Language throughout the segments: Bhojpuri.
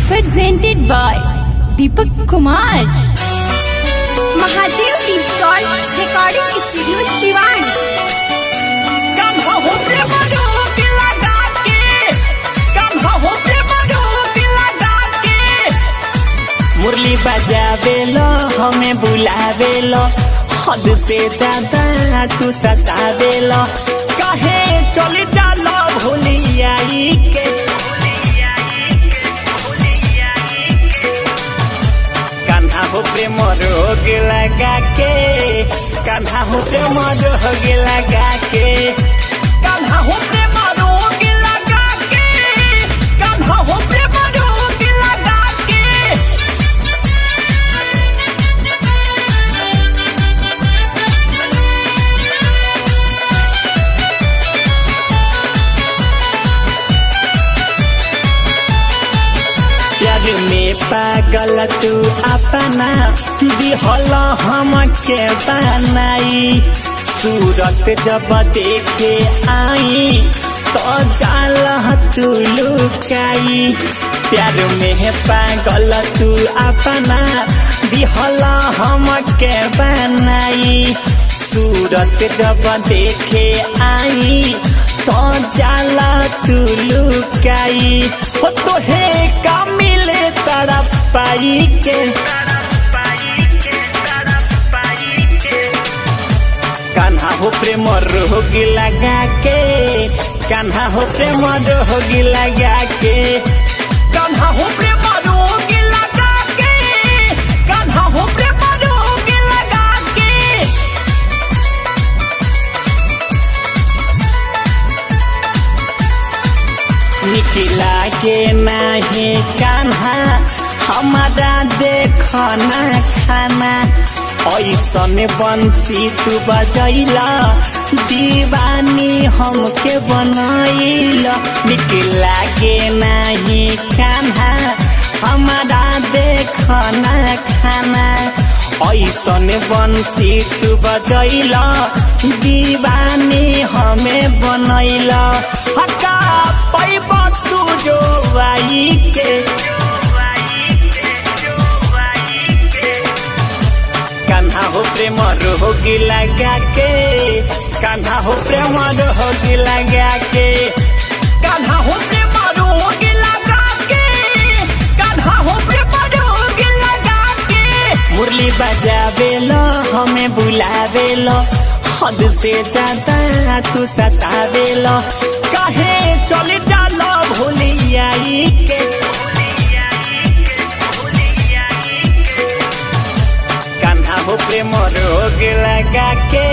presented by Deepak Kumar. Mahadev digital recording studio Siwan. मुरली बजावेलो हमें बुलावेलो, हद से ज्यादा तू सतावेलो, कहे चली चलो भूलियाई के। कान्हा हो प्रेम रोग लगा के, कान्हा हो प्रेम रोग लगा के, कान्हा हो प्रेम रोग लगा के, कान्हा हो प्रेम रोग लगा के। प्यार में पागल तू अपना दिहल हमके बनाई, सूरत जब देखे आई तो जाल तू लुकाई। प्यार में पागल तू अपना दिहल हमके बनाई, सूरत जब देखे आई तो जाला तू लुकाई। हो तो हे का मिले तड़प पाई के, कान्हा हो प्रेम रोग लगा के, कान्हा हो प्रेम रोग लगा के, कान्हा हो प्रेम रोग लगा के, कान्हा हो प्रेम रोग लगा के। निकला के नहीं कान्हा हमारा देखना खाना, ऐसन बंसी तू बजैला दीवानी हमके बनैला। निकला के नहीं कान्हा हमारा देखना खाना, ऐसन बंसी तू बजैला दीवानी हमें बनैला। हका पैब तू जो आई के, कान्हा हो प्रेम रोग लगा के, कान्हा हो प्रेम रोग लगा के, कान्हा हो प्रेम रोग लगा के, कान्हा हो प्रेम रोग लगा के। मुरली बजावेलो हमें बुलावेलो, हद से ज्यादा तू सतावेलो, कहे चली चलो भूलियाई के। कान्हा हो प्रेम रोग लगा के,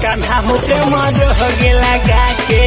कान्हा हो प्रेम रोग लगा के।